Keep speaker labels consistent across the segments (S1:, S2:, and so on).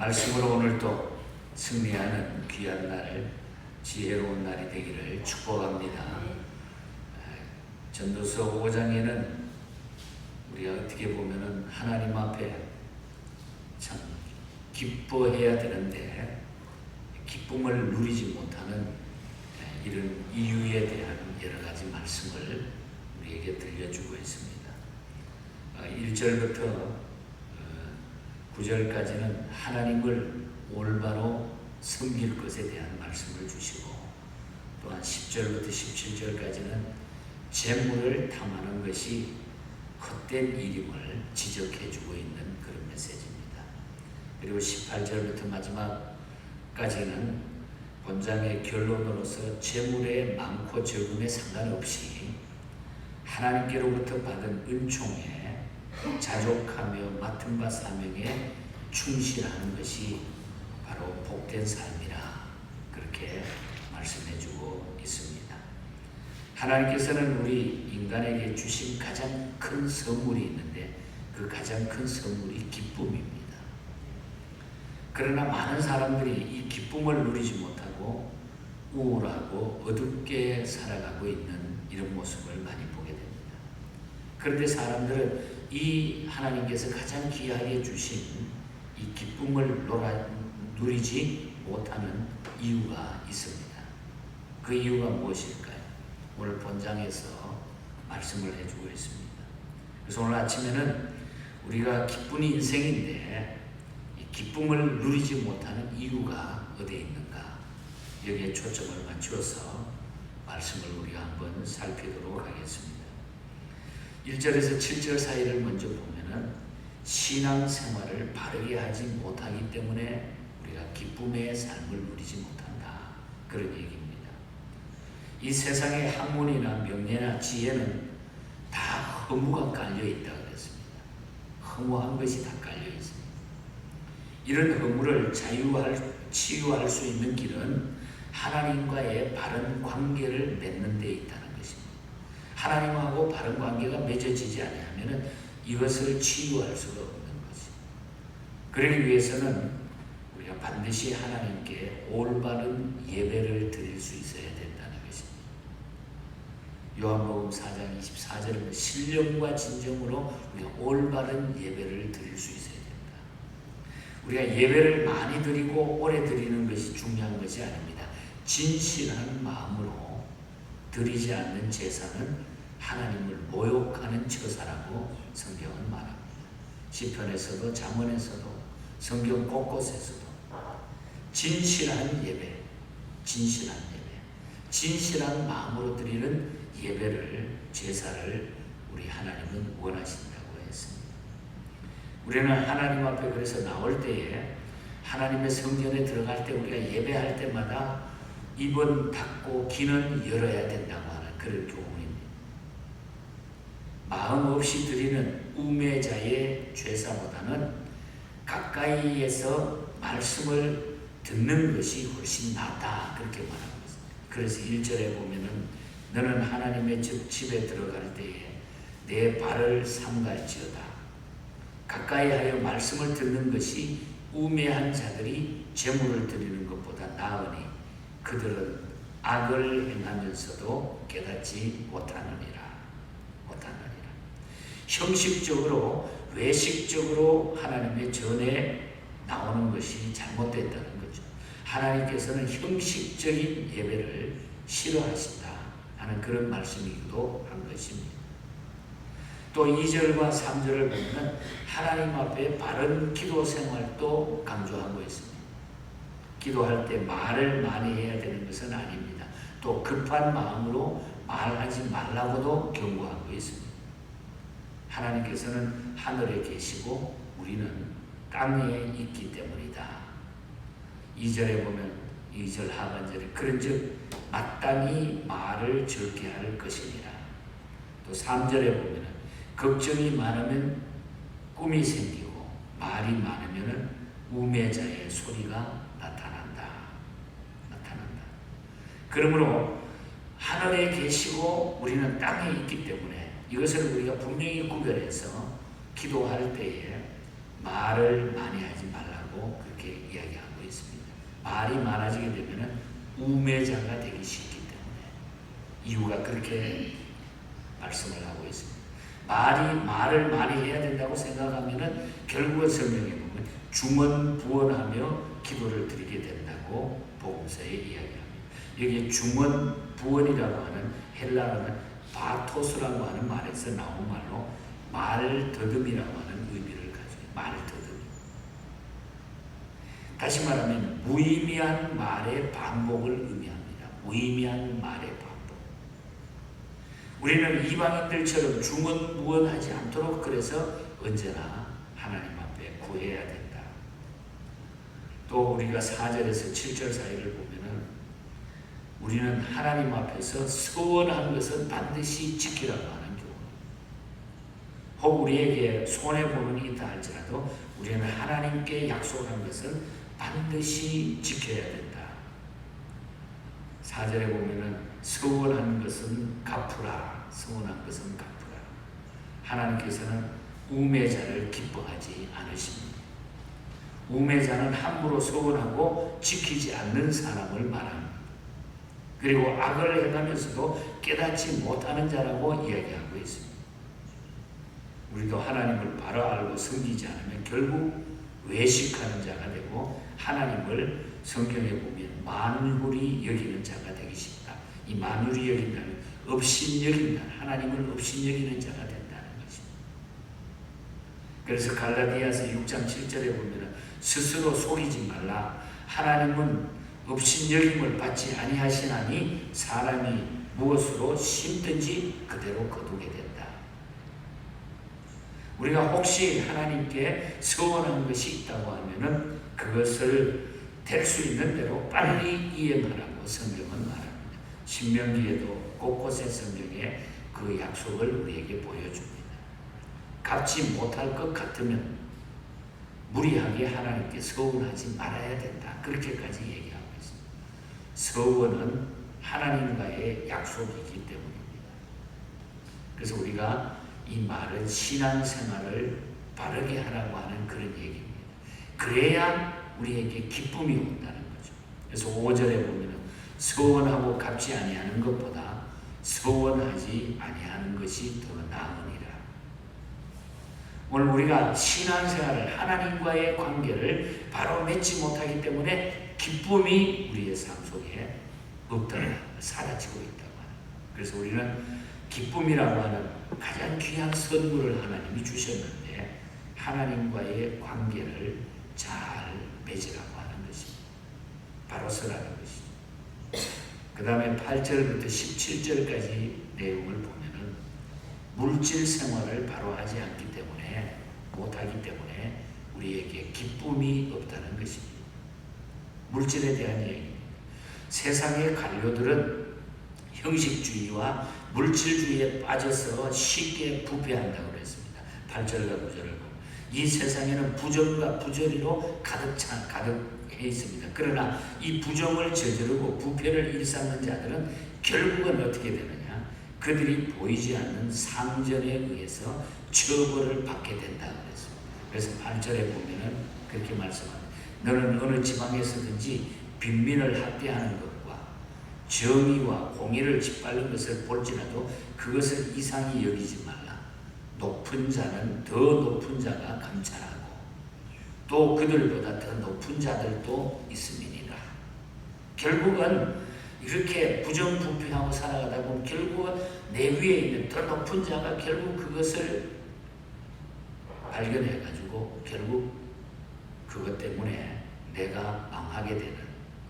S1: 말씀으로 오늘도 승리하는 귀한 날, 지혜로운 날이 되기를 축복합니다. 전도서 5장에는 우리가 어떻게 보면은 하나님 앞에 참 기뻐해야 되는데 기쁨을 누리지 못하는 이런 이유에 대한 여러 가지 말씀을 우리에게 들려주고 있습니다. 1절부터 9절까지는 하나님을 올바로 섬길 것에 대한 말씀을 주시고, 또한 10절부터 17절까지는 재물을 탐하는 것이 헛된 일임을 지적해 주고 있는 그런 메시지입니다. 그리고 18절부터 마지막까지는 본장의 결론으로서 재물의 많고 적음에 상관없이 하나님께로부터 받은 은총에 자족하며 맡은 바 사명에 충실하는 것이 바로 복된 삶이라, 그렇게 말씀해 주고 있습니다. 하나님께서는 우리 인간에게 주신 가장 큰 선물이 있는데 그 가장 큰 선물이 기쁨입니다. 그러나 많은 사람들이 이 기쁨을 누리지 못하고 우울하고 어둡게 살아가고 있는 이런 모습을 많이 보게 됩니다. 그런데 사람들은 이 하나님께서 가장 귀하게 주신 이 기쁨을 누리지 못하는 이유가 있습니다. 그 이유가 무엇일까요? 오늘 본장에서 말씀을 해주고 있습니다. 그래서 오늘 아침에는 우리가 기쁜 인생인데 이 기쁨을 누리지 못하는 이유가 어디에 있는가, 여기에 초점을 맞추어서 말씀을 우리가 한번 살피도록 하겠습니다. 1절에서 7절 사이를 먼저 보면은 신앙생활을 바르게 하지 못하기 때문에 우리가 기쁨의 삶을 누리지 못한다, 그런 얘기입니다. 이 세상의 학문이나 명예나 지혜는 다 허무가 깔려 있다고 그랬습니다. 허무한 것이 다 깔려 있습니다. 이런 허무를 치유할 수 있는 길은 하나님과의 바른 관계를 맺는 데 있다는 것입니다. 하나님하고 바른 관계가 맺어지지 않으면 이것을 치유할 수가 없는 것입니다. 그러기 위해서는 우리가 반드시 하나님께 올바른 예배를 드릴 수 있어야 된다는 것입니다. 요한복음 4장 24절은 신령과 진정으로 우리가 올바른 예배를 드릴 수 있어야 됩니다. 우리가 예배를 많이 드리고 오래 드리는 것이 중요한 것이 아닙니다. 진실한 마음으로 드리지 않는 제사는 하나님을 모욕하는 처사라고 성경은 말합니다. 시편에서도 잠언에서도 성경 곳곳에서도 진실한 예배, 진실한 마음으로 드리는 예배를, 제사를 우리 하나님은 원하신다고 했습니다. 우리는 하나님 앞에 그래서 나올 때에, 하나님의 성전에 들어갈 때 우리가 예배할 때마다 입은 닫고 귀는 열어야 된다고 하는 그런 교훈입니다. 마음 없이 드리는 우매자의 죄사보다는 가까이에서 말씀을 듣는 것이 훨씬 낫다, 그렇게 말하고 있습니다. 그래서 1절에 보면은 너는 하나님의 집에 들어갈 때에 내 발을 삼갈지어다. 가까이 하여 말씀을 듣는 것이 우매한 자들이 제물을 드리는 것보다 나으니 그들은 악을 행하면서도 깨닫지 못하느니라. 형식적으로, 외식적으로 하나님의 전에 나오는 것이 잘못됐다는 거죠. 하나님께서는 형식적인 예배를 싫어하신다 하는 그런 말씀이기도 한 것입니다. 또 2절과 3절을 보면 하나님 앞에 바른 기도 생활도 강조하고 있습니다. 기도할 때 말을 많이 해야 되는 것은 아닙니다. 또 급한 마음으로 말하지 말라고도 경고하고 있습니다. 하나님께서는 하늘에 계시고 우리는 땅에 있기 때문이다. 2절에 보면 2절 하반절에 그런즉 마땅히 말을 적게 할 것이니라. 또 3절에 보면 걱정이 많으면 꿈이 생기고 말이 많으면 우매자의 소리가 나타난다. 그러므로 하늘에 계시고 우리는 땅에 있기 때문에 이것을 우리가 분명히 구별해서 기도할 때에 말을 많이 하지 말라고 된다고 그렇게 이야기하고 있습니다. 말이 많아지게 되면 우매자가 되기 쉽기 때문에 이유가 그렇게 말씀을 하고 있습니다. 말을 많이 해야 된다고 생각하면은 결국은 성경에 보면 중언부언하며 기도를 드리게 된다고 복음서에 이야기합니다. 여기 중언부언이라고 하는 헬라어는 바토스라고 하는 말에서 나온 말로 말더듬이라고 하는 의미를 가지고 말더듬. 다시 말하면 무의미한 말의 반복을 의미합니다. 무의미한 말의 반복. 우리는 이방인들처럼 중언부언하지 않도록 그래서 언제나 하나님 앞에 구해야 된다. 또 우리가 4절에서 7절 사이를 보면은 우리는 하나님 앞에서 서원한 것은 반드시 지키라고 하는 교훈. 혹 우리에게 손해보는 일이 있다 할지라도 우리는 하나님께 약속한 것은 반드시 지켜야 된다. 4절에 보면은 서원한 것은 갚으라. 서원한 것은 갚으라. 하나님께서는 우매자를 기뻐하지 않으십니다. 우매자는 함부로 서원하고 지키지 않는 사람을 말합니다. 그리고 악을 행하면서도 깨닫지 못하는 자라고 이야기하고 있습니다. 우리도 하나님을 바로 알고 섬기지 않으면 결국 외식하는 자가 되고 하나님을 성경에 보면 만물이 여기는 자가 되기 쉽다. 이 만물이 여긴다는 업신여긴다. 하나님을 업신여기는 자가 된다는 것입니다. 그래서 갈라디아서 6장 7절에 보면 스스로 속이지 말라. 하나님은 업신여김을 받지 아니하시나니 사람이 무엇으로 심든지 그대로 거두게 된다. 우리가 혹시 하나님께 서원한 것이 있다고 하면은 그것을 될 수 있는 대로 빨리 이행하라고 성경은 말합니다. 신명기에도 곳곳에 성경에 그 약속을 우리에게 보여줍니다. 갚지 못할 것 같으면 무리하게 하나님께 서원하지 말아야 된다. 그렇게까지 얘기하고 있습니다. 서원은 하나님과의 약속이기 때문입니다. 그래서 우리가 이 말은 신앙생활을 바르게 하라고 하는 그런 얘기입니다. 그래야 우리에게 기쁨이 온다는 거죠. 그래서 5절에 보면 서원하고 갚지 아니하는 것보다 서원하지 아니하는 것이 더 나으니라. 오늘 우리가 신앙생활을 하나님과의 관계를 바로 맺지 못하기 때문에 기쁨이 우리의 삶 속에 없다고 사라지고 있다고 하는. 그래서 우리는 기쁨이라고 하는 가장 귀한 선물을 하나님이 주셨는데 하나님과의 관계를 잘 맺으라고 하는 것입니다. 바로 서라는 것이죠. 그 다음에 8절부터 17절까지 내용을 보면은 물질 생활을 바로 하지 않기 때문에 못하기 때문에 우리에게 기쁨이 없다는 것입니다. 물질에 대한 얘기입니다. 세상의 관료들은 형식주의와 물질주의에 빠져서 쉽게 부패한다고 그랬습니다. 8절과 9절을 보면 이 세상에는 부정과 부조리로 가득해 있습니다. 그러나 이 부정을 저지르고 부패를 일삼는 자들은 결국은 어떻게 되느냐? 그들이 보이지 않는 상전에 의해서 처벌을 받게 된다고 그랬습니다. 그래서 8절에 보면은 그렇게 말씀합니다. 너는 어느 지방에서든지 빈민을 학대하는 것과 정의와 공의를 짓밟는 것을 볼지라도 그것을 이상히 여기지 말라. 높은 자는 더 높은 자가 감찰하고 또 그들보다 더 높은 자들도 있음이니라. 결국은 이렇게 부정부패하고 살아가다 보면 결국은 내 위에 있는 더 높은 자가 결국 그것을 발견해가지고 결국 그것 때문에 내가 망하게 되는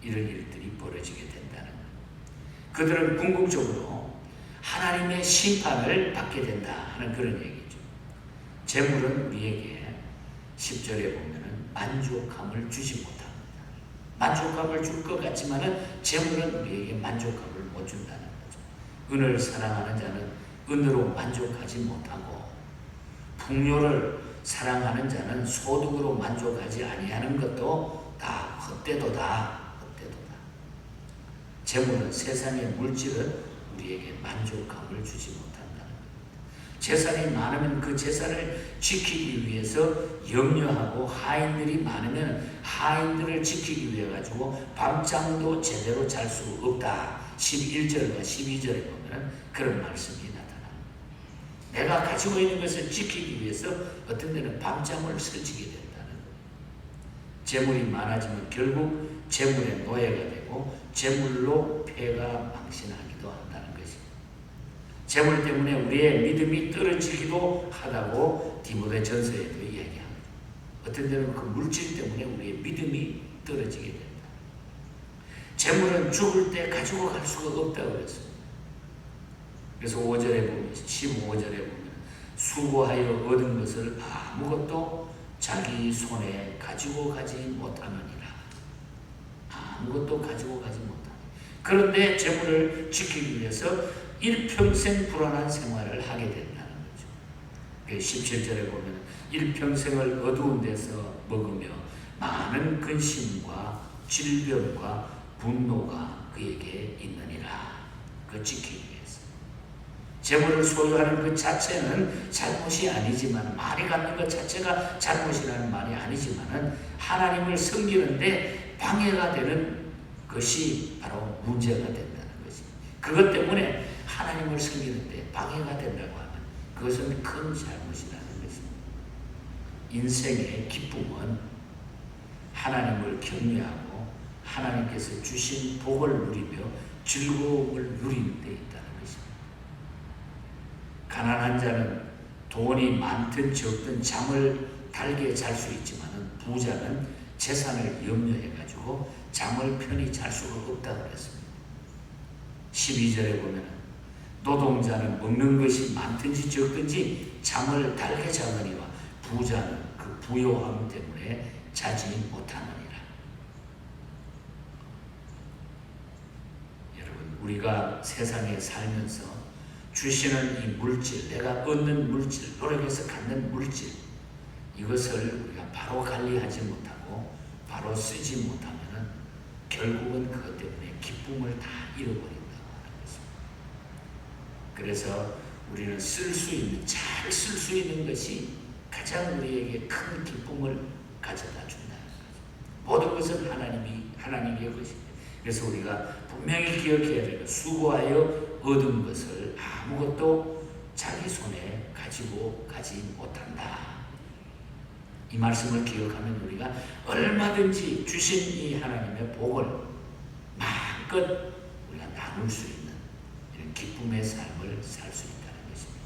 S1: 이런 일들이 벌어지게 된다는 것. 그들은 궁극적으로 하나님의 심판을 받게 된다 하는 그런 얘기죠. 재물은 우리에게 10절에 보면은 만족감을 주지 못합니다. 만족감을 줄 것 같지만은 재물은 우리에게 만족감을 못 준다는 거죠. 은을 사랑하는 자는 은으로 만족하지 못하고 풍요를 사랑하는 자는 소득으로 만족하지 아니하는 것도 다 헛되도다. 재물은 세상의 물질은 우리에게 만족감을 주지 못한다는 것. 재산이 많으면 그 재산을 지키기 위해서 염려하고, 하인들이 많으면 하인들을 지키기 위해 가지고 밤잠도 제대로 잘 수 없다. 11절과 12절에 보면 그런 말씀이 나타납니다. 내가 가지고 있는 것을 지키기 위해서 어떤 데는 밤잠을 설치게 된다는 거예요. 재물이 많아지면 결국 재물의 노예가 되고 재물로 폐가 망신하기도 한다는 것입니다. 재물 때문에 우리의 믿음이 떨어지기도 하다고 디모데 전서에도 이야기합니다. 어떤 데는 그 물질 때문에 우리의 믿음이 떨어지게 된다. 재물은 죽을 때 가지고 갈 수가 없다고 그랬습니다. 그래서 5절에 보면, 15절에 보면 수고하여 얻은 것을 아무것도 자기 손에 가지고 가지 못하느니라. 아무것도 가지고 가지 못하느니라. 그런데 재물을 지키기 위해서 일평생 불안한 생활을 하게 된다는 거죠. 17절에 보면 일평생을 어두운 데서 먹으며 많은 근심과 질병과 분노가 그에게 있느니라. 그 지키기 위해서. 재물을 소유하는 그 자체는 잘못이 아니지만, 말이 갖는 것 자체가 잘못이라는 말이 아니지만은 하나님을 섬기는데 방해가 되는 것이 바로 문제가 된다는 것입니다. 그것 때문에 하나님을 섬기는데 방해가 된다고 하면 그것은 큰 잘못이라는 것입니다. 인생의 기쁨은 하나님을 경외하고 하나님께서 주신 복을 누리며 즐거움을 누리는 데 있다는 것입니다. 가난한 자는 돈이 많든 적든 잠을 달게 잘 수 있지만 부자는 재산을 염려해 가지고 잠을 편히 잘 수가 없다고 그랬습니다. 12절에 보면 노동자는 먹는 것이 많든지 적든지 잠을 달게 자거니와 부자는 그 부요함 때문에 자지 못하느니라. 여러분, 우리가 세상에 살면서 주시는 이 물질, 내가 얻는 물질, 노력해서 갖는 물질, 이것을 우리가 바로 관리하지 못하고 바로 쓰지 못하면 결국은 그것 때문에 기쁨을 다 잃어버린다고 하는 것입니다. 그래서 우리는 쓸 수 있는, 잘 쓸 수 있는 것이 가장 우리에게 큰 기쁨을 가져다 준다는 거죠. 모든 것은 하나님의 것입니다. 그래서 우리가 분명히 기억해야 되고, 수고하여 얻은 것을 아무것도 자기 손에 가지고 가지 못한다. 이 말씀을 기억하면 우리가 얼마든지 주신 이 하나님의 복을 마음껏 우리가 나눌 수 있는 이런 기쁨의 삶을 살 수 있다는 것입니다.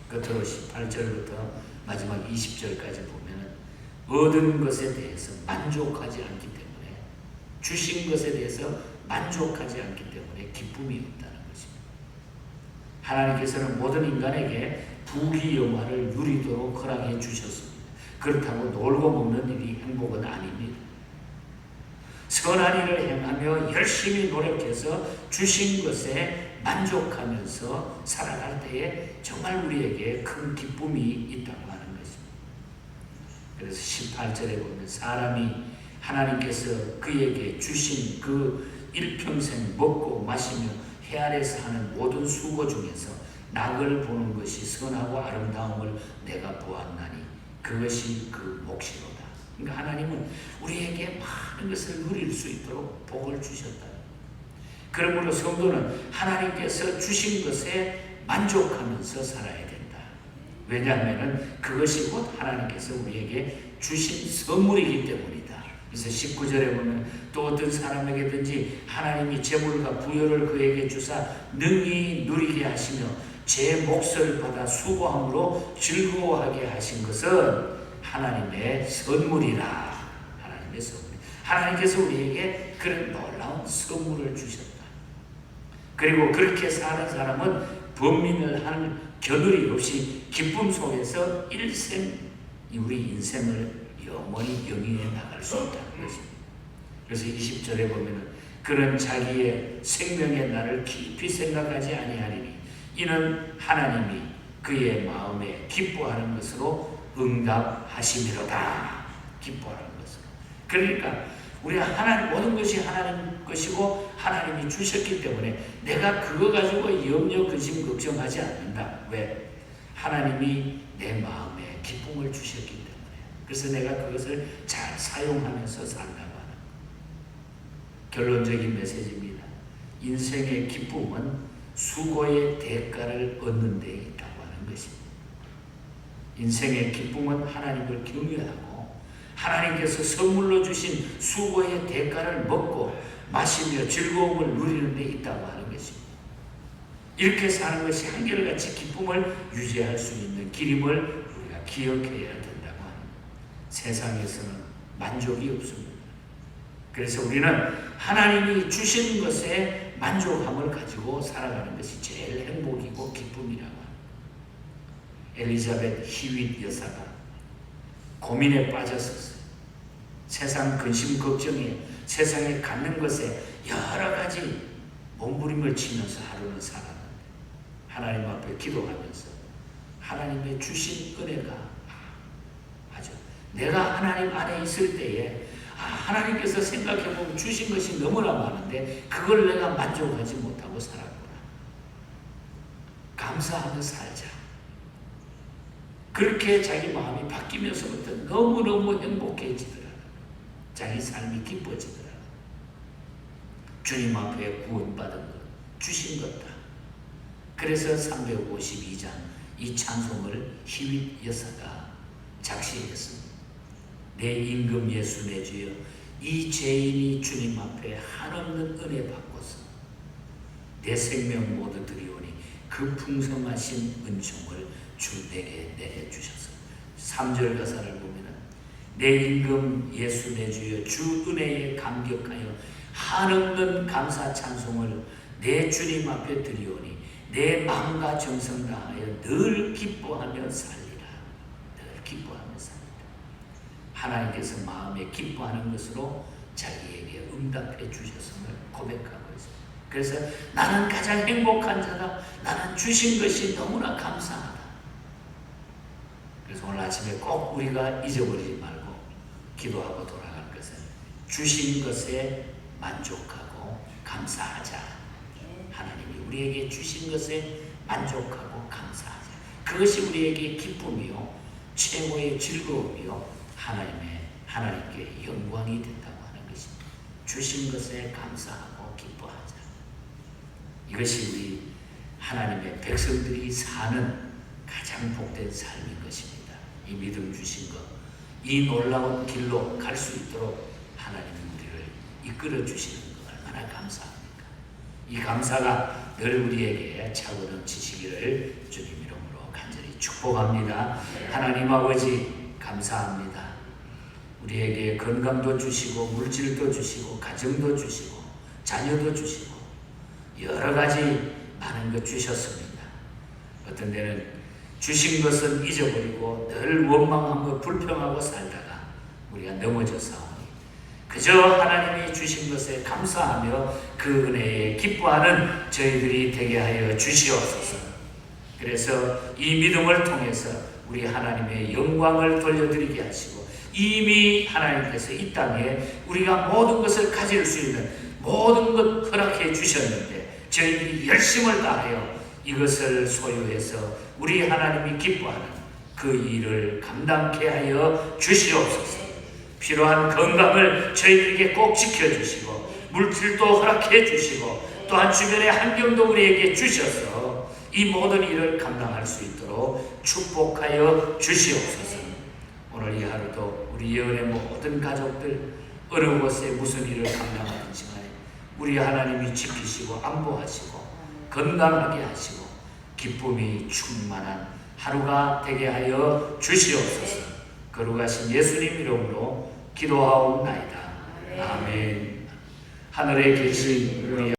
S1: 끝으로 18절부터 마지막 20절까지 보면 얻은 것에 대해서 만족하지 않기 때문에, 주신 것에 대해서 만족하지 않기 때문에 기쁨이 없다는 것입니다. 하나님께서는 모든 인간에게 부귀영화를 누리도록 허락해 주셨습니다. 그렇다고 놀고 먹는 일이 행복은 아닙니다. 선한 일을 행하며 열심히 노력해서 주신 것에 만족하면서 살아갈 때에 정말 우리에게 큰 기쁨이 있다고 하는 것입니다. 그래서 18절에 보면 사람이 하나님께서 그에게 주신 그 일평생 먹고 마시며 해 아래서 하는 모든 수고 중에서 낙을 보는 것이 선하고 아름다움을 내가 보았나니 그것이 그 몫이로다. 그러니까 하나님은 우리에게 많은 것을 누릴 수 있도록 복을 주셨다. 그러므로 성도는 하나님께서 주신 것에 만족하면서 살아야 된다. 왜냐하면 그것이 곧 하나님께서 우리에게 주신 선물이기 때문이다. 그래서 19절에 보면 또 어떤 사람에게든지 하나님이 재물과 부여를 그에게 주사 능히 누리게 하시며 제 몫을 받아 수고함으로 즐거워하게 하신 것은 하나님의 선물이라. 하나님의 선물. 하나님께서 우리에게 그런 놀라운 선물을 주셨다. 그리고 그렇게 사는 사람은 범민을 할 겨누리 없이 기쁨 속에서 일생 우리 인생을 영원히 영위해 나갈 수 있다는 것입니다. 그래서 20절에 보면 그는 자기의 생명의 날을 깊이 생각하지 아니하리니 이는 하나님이 그의 마음에 기뻐하는 것으로 응답하심이로다. 기뻐하는 것으로. 그러니까 우리가 하나님, 모든 것이 하나님 것이고 하나님이 주셨기 때문에 내가 그거 가지고 염려, 근심, 걱정하지 않는다. 왜? 하나님이 내 마음에 기쁨을 주셨기 때문에, 그래서 내가 그것을 잘 사용하면서 산다고 하는 결론적인 메시지입니다. 인생의 기쁨은 수고의 대가를 얻는 데 있다고 하는 것입니다. 인생의 기쁨은 하나님을 경외하고 하나님께서 선물로 주신 수고의 대가를 먹고 마시며 즐거움을 누리는 데 있다고 하는 것입니다. 이렇게 사는 것이 한결같이 기쁨을 유지할 수 있는 길임을 우리가 기억해야 된다고 합니다. 세상에서는 만족이 없습니다. 그래서 우리는 하나님이 주신 것에 만족함을 가지고 살아가는 것이 제일 행복이고 기쁨이라고 합니다. 엘리자벳 히윗 여사가 고민에 빠졌었어요. 세상 근심 걱정에, 세상에 갖는 것에 여러 가지 몸부림을 치면서 하루는 살았는데, 하나님 앞에 기도하면서 하나님의 주신 은혜가 맞아. 내가 하나님 안에 있을 때에 하나님께서 생각해보면 주신 것이 너무나 많은데 그걸 내가 만족하지 못하고 살았구나. 감사하며 살자. 그렇게 자기 마음이 바뀌면서부터 너무너무 행복해지더라. 자기 삶이 기뻐지더라. 주님 앞에 구원받은 것, 주신 것다. 그래서 352장 이 찬송을 히윗 여사가 작시했습니다. 내 임금 예수 내 주여, 이 죄인이 주님 앞에 한없는 은혜 받고서 내 생명 모두 드리오니 그 풍성하신 은총을 주 내게 내려주셔서. 3절 가사를 보면은 내 임금 예수 내 주여, 주 은혜에 감격하여 한없는 감사 찬송을 내 주님 앞에 드리오니 내 마음과 정성 다하여 늘 기뻐하며 살리라. 늘 기뻐하며 살리라. 하나님께서 마음에 기뻐하는 것으로 자기에게 응답해 주셨음을 고백하고 있습니다. 그래서 나는 가장 행복한 자다. 나는 주신 것이 너무나 감사하다. 그래서 오늘 아침에 꼭 우리가 잊어버리지 말고 기도하고 돌아갈 것은 주신 것에 만족하고 감사하자. 하나님이 우리에게 주신 것에 만족하고 감사하자. 그것이 우리에게 기쁨이요 최고의 즐거움이요 하나님께 영광이 된다고 하는 것입니다. 주신 것에 감사하고 기뻐하자. 이것이 우리 하나님의 백성들이 사는 가장 복된 삶인 것입니다. 이 믿음 주신 것, 이 놀라운 길로 갈 수 있도록 하나님이 우리를 이끌어 주시는 것 얼마나 감사합니까? 이 감사가 늘 우리에게 차고 넘치시기를 주님 이름으로 간절히 축복합니다. 하나님 아버지 감사합니다. 우리에게 건강도 주시고 물질도 주시고 가정도 주시고 자녀도 주시고 여러 가지 많은 것 주셨습니다. 어떤 데는 주신 것은 잊어버리고 늘 원망하고 불평하고 살다가 우리가 넘어져 싸우니 그저 하나님이 주신 것에 감사하며 그 은혜에 기뻐하는 저희들이 되게 하여 주시옵소서. 그래서 이 믿음을 통해서 우리 하나님의 영광을 돌려드리게 하시고 이미 하나님께서 이 땅에 우리가 모든 것을 가질 수 있는 모든 것 허락해 주셨는데 저희들이 열심을 다하여 이것을 소유해서 우리 하나님이 기뻐하는 그 일을 감당케 하여 주시옵소서. 필요한 건강을 저희들에게 꼭 지켜주시고 물질도 허락해 주시고 또한 주변의 환경도 우리에게 주셔서 이 모든 일을 감당할 수 있도록 축복하여 주시옵소서. 오늘 이 하루도 우리 예언의 모든 가족들 어느 곳에 무슨 일을 감당하는 시간에 우리 하나님이 지키시고 안보하시고 건강하게 하시고 기쁨이 충만한 하루가 되게 하여 주시옵소서. 거룩하신 예수님 이름으로 기도하옵나이다. 아멘. 하늘에 계신 우리